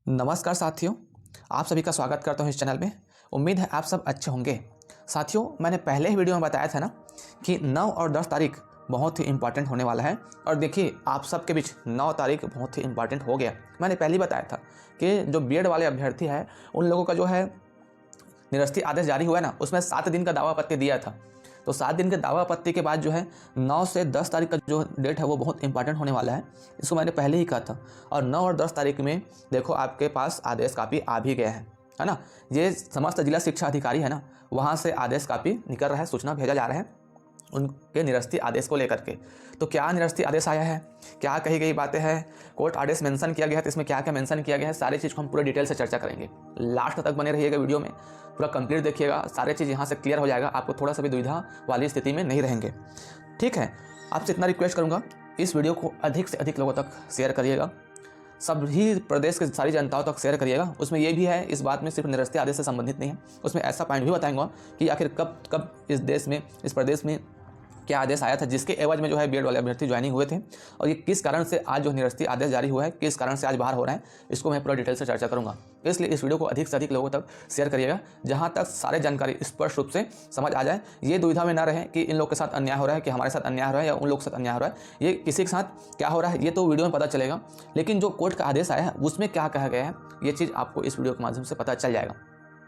नमस्कार साथियों, आप सभी का स्वागत करता हूं इस चैनल में। उम्मीद है आप सब अच्छे होंगे। साथियों, मैंने पहले ही वीडियो में बताया था ना कि 9 और 10 तारीख बहुत ही इंपॉर्टेंट होने वाला है। और देखिए, आप सबके बीच 9 तारीख बहुत ही इंपॉर्टेंट हो गया। मैंने पहले ही बताया था कि जो बीएड वाले अभ्यर्थी हैं उन लोगों का जो है निरस्ती आदेश जारी हुआ है ना, उसमें 7 दिन का दावा आपत्ति दिया था। तो 7 दिन के दावा आपत्ति के बाद जो है 9 से 10 तारीख का जो डेट है वो बहुत इंपॉर्टेंट होने वाला है। इसको मैंने पहले ही कहा था। और 9 और 10 तारीख में देखो आपके पास आदेश कापी आ भी गया है ना। ये समस्त जिला शिक्षा अधिकारी है ना, वहाँ से आदेश कापी निकल रहा है, सूचना भेजा जा रहा है उनके निरस्ती आदेश को लेकर के। तो क्या निरस्ती आदेश आया है, क्या कही गई बातें हैं, कोर्ट आदेश मेंशन किया गया है, तो इसमें क्या क्या मेंशन किया गया है, सारी चीज़ को हम पूरे डिटेल से चर्चा करेंगे। लास्ट तक बने रहिएगा वीडियो में, पूरा कंप्लीट देखिएगा, सारी चीज़ यहाँ से क्लियर हो जाएगा, आपको थोड़ा सा भी दुविधा वाली स्थिति में नहीं रहेंगे। ठीक है, आपसे इतना रिक्वेस्ट करूँगा, इस वीडियो को अधिक से अधिक लोगों तक शेयर करिएगा, सभी प्रदेश के सारी जनताओं तक शेयर करिएगा। उसमें ये भी है, इस बात में सिर्फ निरस्ती आदेश से संबंधित नहीं है, उसमें ऐसा पॉइंट भी बताएंगा कि आखिर कब कब इस देश में, इस प्रदेश में क्या आदेश आया था जिसके एवज में जो है बीएड वाले अभ्यर्थी ज्वाइनिंग हुए थे, और ये किस कारण से आज जो निरस्ती आदेश जारी हुआ है, किस कारण से आज बाहर हो रहा है, इसको मैं पूरा डिटेल से चर्चा करूंगा। इसलिए इस वीडियो को अधिक से अधिक लोगों तक शेयर करिएगा, जहां तक सारी जानकारी स्पष्ट रूप से समझ आ जाए। ये दुविधा में ना रहे कि इन लोग के साथ अन्याय हो रहा है, कि हमारे साथ अन्याय हो रहा है या उन लोग के साथ अन्याय हो रहा है। ये किसी के साथ क्या हो रहा है ये तो वीडियो में पता चलेगा, लेकिन जो कोर्ट का आदेश आया है उसमें क्या कहा गया है ये चीज़ आपको इस वीडियो के माध्यम से पता चल जाएगा।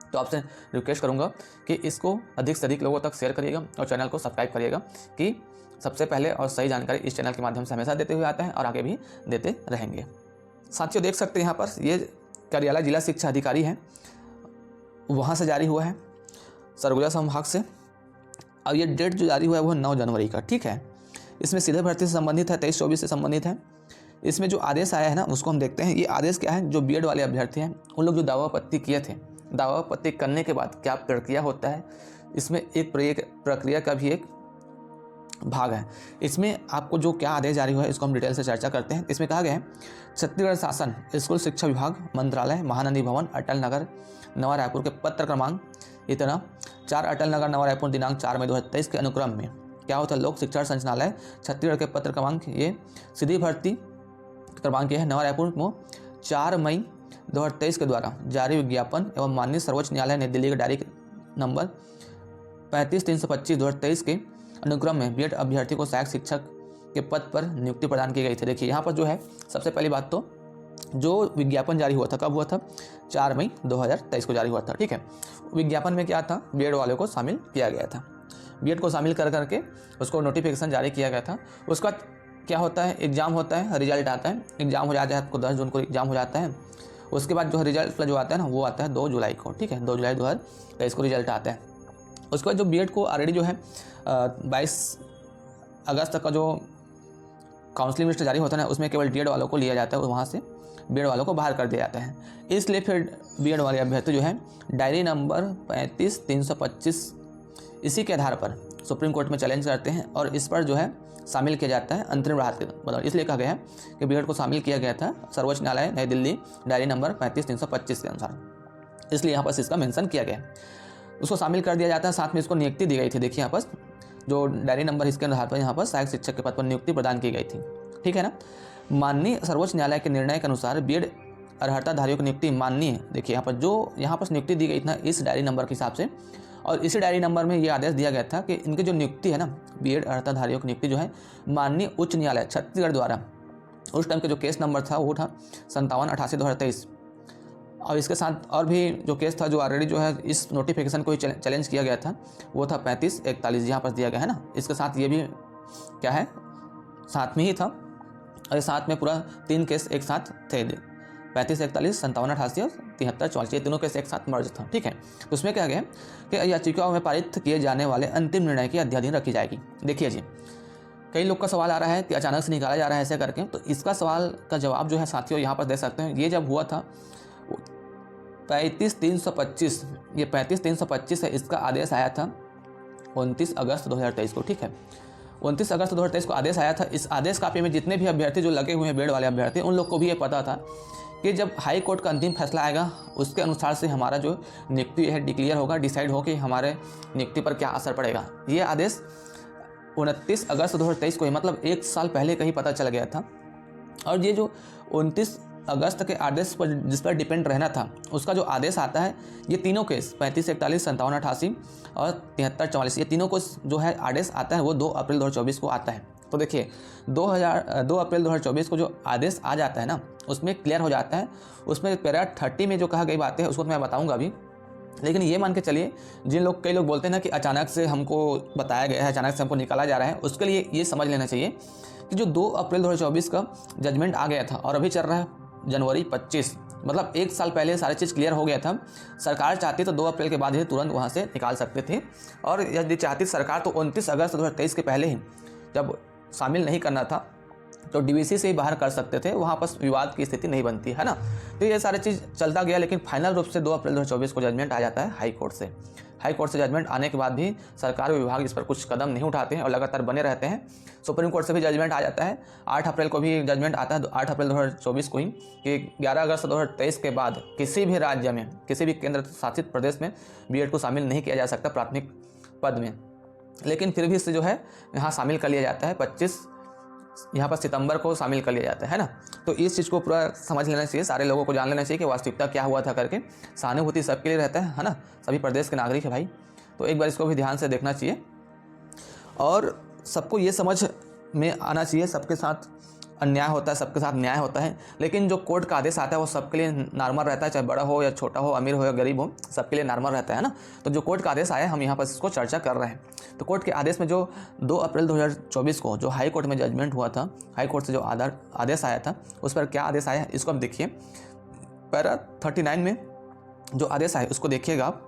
तो आपसे रिक्वेस्ट करूंगा कि इसको अधिक से अधिक लोगों तक शेयर करिएगा और चैनल को सब्सक्राइब करिएगा, कि सबसे पहले और सही जानकारी इस चैनल के माध्यम से हमेशा देते हुए आता है और आगे भी देते रहेंगे। साथियों, देख सकते हैं यहाँ पर ये कार्यालय जिला शिक्षा अधिकारी है, वहाँ से जारी हुआ है सरगुजा संभाग से, और ये डेट जो जारी हुआ है वो 9 जनवरी का। ठीक है, इसमें सीधे भर्ती से संबंधित है, 23-24 से संबंधित है। इसमें जो आदेश आया है ना उसको हम देखते हैं। ये आदेश क्या है, जो बीएड वाले अभ्यर्थी हैं उन लोग जो दावा आपत्ति किए थे, दावा आपत्ति करने के बाद क्या प्रक्रिया होता है, इसमें एक प्रक्रिया का भी एक भाग है। इसमें आपको जो क्या आदेश जारी हुआ है इसको हम डिटेल से चर्चा करते हैं। इसमें कहा गया है, छत्तीसगढ़ शासन स्कूल शिक्षा विभाग मंत्रालय महानंदी भवन अटल नगर नवा रायपुर के पत्र क्रमांक इतना 4 अटल नगर नवा रायपुर दिनांक 4 मई 2023 के अनुक्रम में क्या होता है, लोक शिक्षा संचालनालय छत्तीसगढ़ के पत्र क्रमांक ये सीधी भर्ती क्रमांक ये है नवा रायपुर में 4 मई 2023 के द्वारा जारी विज्ञापन एवं माननीय सर्वोच्च न्यायालय नई दिल्ली के डायरी नंबर 35-325/2023 के अनुक्रम में बीएड अभ्यर्थी को सहायक शिक्षक के पद पर नियुक्ति प्रदान की गई थी। देखिए यहाँ पर जो है सबसे पहली बात, तो जो विज्ञापन जारी हुआ था कब हुआ था, 4 मई 2023 को जारी हुआ था। ठीक है, विज्ञापन में क्या था, बीएड वालों को शामिल किया गया था, बीएड को शामिल कर करके उसको नोटिफिकेशन जारी किया गया था। उसका क्या होता है, एग्जाम होता है, रिजल्ट आता है, एग्जाम हो जाता है आपको 10 जून को एग्जाम हो जाता है। उसके बाद जो रिजल्ट जो आता है ना वो आता है 2 जुलाई को। ठीक है, 2 जुलाई 2023 को रिजल्ट आता है। उसके बाद जो बीएड को ऑलरेडी जो है 22 अगस्त तक का जो काउंसलिंग लिस्ट जारी होता है ना उसमें केवल बीएड वालों को लिया जाता है, वहाँ से बीएड वालों को बाहर कर दिया जाता है। इसलिए फिर बीएड वाले अभ्यर्थी जो है डायरी नंबर 35-325 इसी के आधार पर सुप्रीम कोर्ट में चैलेंज करते हैं और इस पर जो है शामिल किया जाता है अंतरिम राहत के बदौलत। इसलिए कहा गया है कि बीएड को शामिल किया गया था सर्वोच्च न्यायालय नई दिल्ली डायरी नंबर 35-325 के अनुसार, इसलिए यहाँ पर इसका मेंशन किया गया, उसको शामिल कर दिया जाता है। साथ में इसको नियुक्ति दी गई थी। देखिए यहाँ पर जो डायरी नंबर इसके आधार पर यहाँ पर सहायक शिक्षक के पद पर नियुक्ति प्रदान की गई थी। ठीक है ना, माननीय सर्वोच्च न्यायालय के निर्णय के अनुसार बीएड अर्हताधारियों की नियुक्ति माननीय, देखिए यहाँ पर जो यहाँ पर नियुक्ति दी गई थी ना इस डायरी नंबर के हिसाब से, और इसी डायरी नंबर में ये आदेश दिया गया था कि इनकी जो नियुक्ति है ना बीएड अर्हताधारियों की नियुक्ति जो है माननीय उच्च न्यायालय छत्तीसगढ़ द्वारा, उस टाइम के जो केस नंबर था वो था 5788/2023, और इसके साथ और भी जो केस था जो ऑलरेडी जो है इस नोटिफिकेशन को ही चैलेंज किया गया था वो था 3541 यहाँ पर दिया गया है ना। इसके साथ ये भी क्या है साथ में ही था, और साथ में पूरा 3 केस एक साथ थे, 3541, 5788 और 7344, ये तीनों केस एक साथ मर्ज था। ठीक है, तो उसमें क्या गया कि याचिकाओं में पारित किए जाने वाले अंतिम निर्णय की अध्याधीन रखी जाएगी। देखिए जी, कई लोग का सवाल आ रहा है कि अचानक से निकाला जा रहा है ऐसे करके, तो इसका सवाल का जवाब जो है साथियों यहाँ पर दे सकते हैं। ये जब हुआ था 35-325, ये 35-325 है, इसका आदेश आया था 29 अगस्त 2023 को। ठीक है, 29 अगस्त 2023 को आदेश आया था। इस आदेश कापी में जितने भी अभ्यर्थी जो लगे हुए हैं बीएड वाले अभ्यर्थी, उन लोग को भी ये पता था कि जब हाई कोर्ट का अंतिम फैसला आएगा उसके अनुसार से हमारा जो नियुक्ति है डिक्लेयर होगा, डिसाइड हो कि हमारे नियुक्ति पर क्या असर पड़ेगा। ये आदेश 29 अगस्त 2023 को ही, मतलब 1 साल पहले का ही पता चल गया था। और ये जो 29 अगस्त के आदेश पर जिस पर डिपेंड रहना था उसका जो आदेश आता है, ये तीनों केस 35, 41, 57, 88 और 73, 44 ये तीनों को जो है आदेश आता है वो 2 अप्रैल 2024 को आता है। तो देखिए 2 अप्रैल 2024 को जो आदेश आ जाता है ना, उसमें क्लियर हो जाता है। उसमें पैरा 30 में जो कहा गई बातें है उसको तो मैं बताऊँगा अभी, लेकिन ये मान के चलिए कई लोग बोलते हैं ना कि अचानक से हमको बताया गया है, अचानक से हमको निकाला जा रहा है, उसके लिए ये समझ लेना चाहिए कि जो 2 अप्रैल 2024 का जजमेंट आ गया था और अभी चल रहा है जनवरी 25, मतलब 1 साल पहले सारी चीज़ क्लियर हो गया था। सरकार चाहती तो 2 अप्रैल के बाद ही तुरंत वहाँ से निकाल सकते थे, और यदि चाहती सरकार तो 29 अगस्त 2023 के पहले ही जब शामिल नहीं करना था तो डीवीसी से ही बाहर कर सकते थे, वहाँ पर विवाद की स्थिति नहीं बनती है ना। तो ये सारी चीज़ चलता गया, लेकिन फाइनल रूप से 2 अप्रैल 2024 को जजमेंट आ जाता है हाई कोर्ट से। हाई कोर्ट से जजमेंट आने के बाद भी सरकार और विभाग इस पर कुछ कदम नहीं उठाते हैं और लगातार बने रहते हैं। सुप्रीम कोर्ट से भी जजमेंट आ जाता है, 8 अप्रैल को भी जजमेंट आता है, 8 अप्रैल 2024 को ही, कि 11 अगस्त 2023 के बाद किसी भी राज्य में, किसी भी केंद्र शासित प्रदेश में बीएड को शामिल नहीं किया जा सकता प्राथमिक पद में। लेकिन फिर भी इससे जो है यहाँ शामिल कर लिया जाता है, 25 यहाँ पर सितंबर को शामिल कर लिया जाता है ना। तो इस चीज़ को पूरा समझ लेना चाहिए, सारे लोगों को जान लेना चाहिए कि वास्तविकता क्या हुआ था करके। सहानुभूति सबके लिए रहता है ना, सभी प्रदेश के नागरिक है भाई, तो एक बार इसको भी ध्यान से देखना चाहिए। और सबको ये समझ में आना चाहिए सबके साथ अन्याय होता है, सबके साथ न्याय होता है, लेकिन जो कोर्ट का आदेश आता है वो सबके लिए नॉर्मल रहता है, चाहे बड़ा हो या छोटा हो, अमीर हो या गरीब हो, सबके लिए नॉर्मल रहता है ना। तो जो कोर्ट का आदेश आया हम यहाँ पर इसको चर्चा कर रहे हैं। तो कोर्ट के आदेश में जो 2 अप्रैल 2024 को जो हाई कोर्ट में जजमेंट हुआ था, हाई कोर्ट से जो आदेश आया था उस पर क्या आदेश आया है इसको आप देखिए। पैरा 39 में जो आदेश आया उसको देखिएगा आप।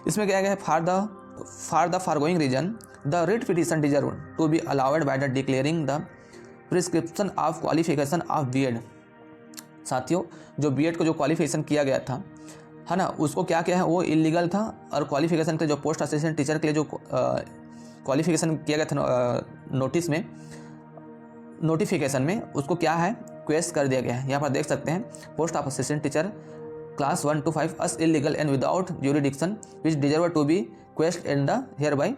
इसमें क्या गया है, for the foregoing reason the writ petition deserve to be allowed by the declaring the prescription of qualification of BEd. साथियों, जो बीएड को जो क्वालिफिकेशन किया गया था है ना, उसको क्या है वो इलीगल था, और क्वालिफिकेशन के जो पोस्ट असिस्टेंट टीचर के लिए जो क्वालिफिकेशन किया गया था नोटिफिकेशन में, उसको क्या है क्वेश्चन कर दिया गया है। यहाँ पर देख सकते हैं, post of assistant teacher class 1 to 5 as illegal and without jurisdiction which deserve to be question in the hereby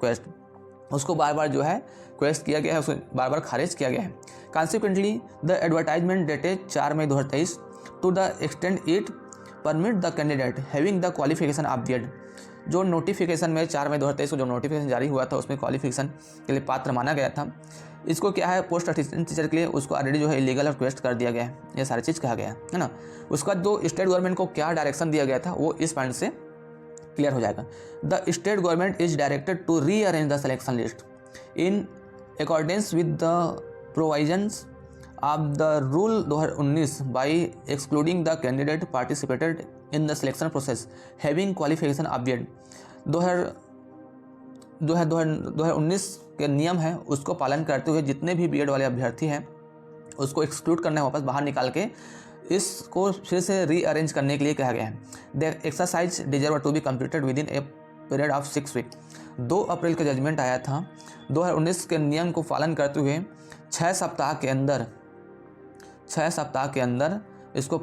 question. उसको बार बार जो है क्वेश्चन किया गया है, उसको बार बार खारिज किया गया है। कॉन्सिक्वेंटली द एडवर्टाइजमेंट डेटेड 4 मई 2023 to the extend it permit the candidate having the qualification of BEd. जो नोटिफिकेशन में 4 मई 2023 को जो नोटिफिकेशन जारी हुआ था उसमें क्वालिफिकेशन के लिए पात्र माना गया था, इसको क्या है पोस्ट असिस्टेंट टीचर के लिए उसको ऑलरेडी जो है इलीगल और क्वेश्चन कर दिया गया है, ये सारी चीज़ कहा गया है ना। उसका जो स्टेट गवर्नमेंट को क्या डायरेक्शन दिया गया था वो इस पॉइंट से क्लियर हो जाएगा। The state government is directed to rearrange the selection list in accordance with the provisions of the rule 2019 by excluding the candidate participated in the selection process having qualification of BEd. 2019 के नियम है उसको पालन करते हुए जितने भी BEd वाले अभ्यर्थी हैं उसको एक्सक्लूड करना है, वापस बाहर निकाल के इसको फिर से रीअरेंज करने के लिए कहा गया है। The exercise deserve to be completed within a period of 6 week. 2 April का जजमेंट आया था, 2019 के नियम को पालन करते हुए 6 सप्ताह के अंदर इसको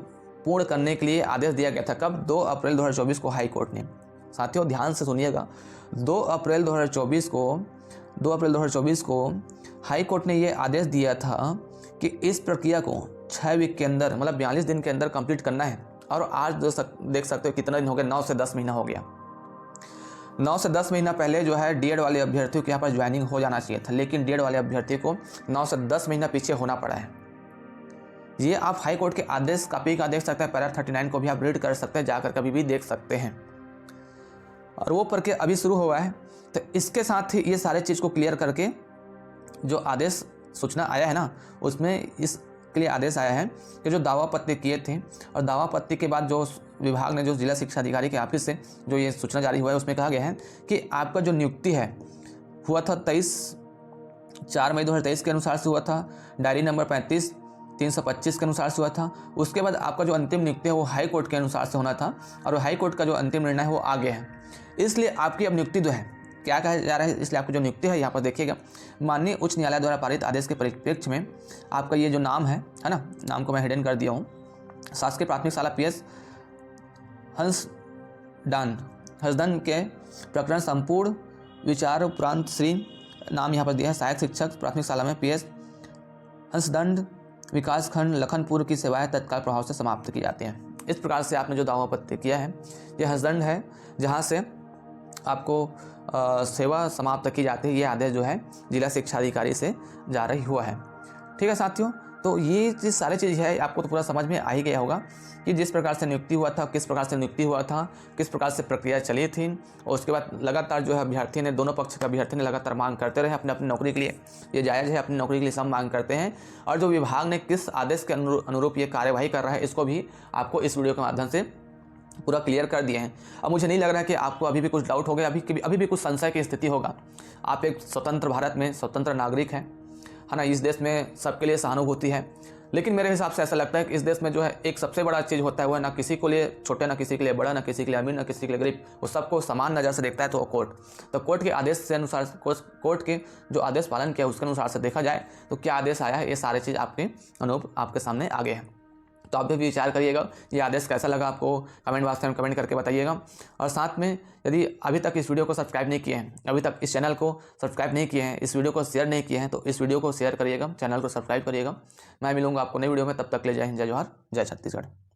पूर्ण करने के लिए आदेश दिया गया था। कब? 2 अप्रैल 2024 को हाई कोर्ट ने। साथियों ध्यान से सुनिएगा, 2 अप्रैल 2024 को हाई कोर्ट ने ये आदेश दिया था कि इस प्रक्रिया को 6 वीक के अंदर, मतलब 42 दिन के अंदर कंप्लीट करना है। और आज देख सकते हो कितना दिन हो गया, 9 से 10 महीना हो गया। 9 से 10 महीना पहले जो है डीएड वाले अभ्यर्थियों के यहाँ पर ज्वाइनिंग हो जाना चाहिए था, लेकिन डीएड वाले अभ्यर्थी को 9 से 10 महीना पीछे होना पड़ा है। ये आप हाई कोर्ट के आदेश कॉपी का देख सकते हैं, पैरा 39 को भी आप रीड कर सकते हैं, जाकर कभी भी देख सकते हैं। और वो प्रक्रिया अभी शुरू हुआ है। तो इसके साथ ही ये सारे चीज़ को क्लियर करके जो आदेश सूचना आया है ना, उसमें इसके लिए आदेश आया है कि जो दावा पत्र किए थे, और दावा पत्र के बाद जो विभाग ने जो जिला शिक्षा अधिकारी के ऑफिस से जो ये सूचना जारी हुआ है उसमें कहा गया है कि आपका जो नियुक्ति है हुआ था 4 मई 2023 के अनुसार से हुआ था, डायरी नंबर 35/325 के अनुसार से हुआ था। उसके बाद आपका जो अंतिम नियुक्ति है वो हाई कोर्ट के अनुसार से होना था, और हाई कोर्ट का जो अंतिम निर्णय है वो आ गया है। इसलिए आपकी अब नियुक्ति जो है क्या कहा जा रहा है, इसलिए आपकी जो नियुक्ति है यहाँ पर देखिएगा, माननीय उच्च न्यायालय द्वारा पारित आदेश के परिप्रेक्ष्य में आपका ये जो नाम है ना, नाम को मैं हिडन कर दिया हूँ, शासकीय प्राथमिक शाला PS हंसदन के प्रकरण संपूर्ण विचार उपरांत श्री नाम यहाँ पर दिया है, सहायक शिक्षक प्राथमिक शाला में PS हंसदंड विकासखंड लखनपुर की सेवाएं तत्काल प्रभाव से समाप्त की जाती हैं। इस प्रकार से आपने जो दावा आपत्ति किया है यह हसदंड है, जहाँ से आपको सेवा समाप्त की जाती है। ये आदेश जो है जिला शिक्षा अधिकारी से जारी हुआ है। ठीक है साथियों, तो ये चीज़ सारी चीज़ है आपको तो पूरा समझ में आ ही गया होगा कि जिस प्रकार से नियुक्ति हुआ था, किस प्रकार से नियुक्ति हुआ था, किस प्रकार से प्रक्रिया चली थी, और उसके बाद लगातार जो है अभ्यर्थी ने, दोनों पक्ष के अभ्यर्थी ने लगातार मांग करते रहे अपने अपनी नौकरी के लिए। ये जायज़ है, अपनी नौकरी के लिए सब मांग करते हैं, और जो विभाग ने किस आदेश के अनुरूप ये कार्यवाही कर रहा है इसको भी आपको इस वीडियो के माध्यम से पूरा क्लियर कर दिए हैं। अब मुझे नहीं लग रहा है कि आपको अभी भी कुछ डाउट हो गया, अभी भी कुछ संशय की स्थिति होगा। आप एक स्वतंत्र भारत में स्वतंत्र नागरिक हैं, है ना। इस देश में सबके लिए सहानुभूति है, लेकिन मेरे हिसाब से ऐसा लगता है कि इस देश में जो है एक सबसे बड़ा चीज़ होता है वो है ना किसी को लिए छोटे, ना किसी के लिए बड़ा, ना किसी के लिए अमीर, ना किसी के लिए गरीब, वो सबको समान नज़र से देखता है, तो वो कोर्ट। तो कोर्ट के आदेश से अनुसार, कोर्ट के जो आदेश पालन किया उसके अनुसार से देखा जाए तो क्या आदेश आया है, ये सारी चीज़ आपके अनुरूप आपके सामने आगे है। तो आप भी विचार करिएगा, ये आदेश कैसा लगा आपको कमेंट बॉक्स में कमेंट करके बताइएगा। और साथ में यदि अभी तक इस वीडियो को सब्सक्राइब नहीं किए हैं, अभी तक इस चैनल को सब्सक्राइब नहीं किए हैं, इस वीडियो को शेयर नहीं किए हैं, तो इस वीडियो को शेयर करिएगा, चैनल को सब्सक्राइब करिएगा। मैं मिलूंगा आपको नई वीडियो में, तब तक ले जय हिंद, जय जोहार, जय छत्तीसगढ़।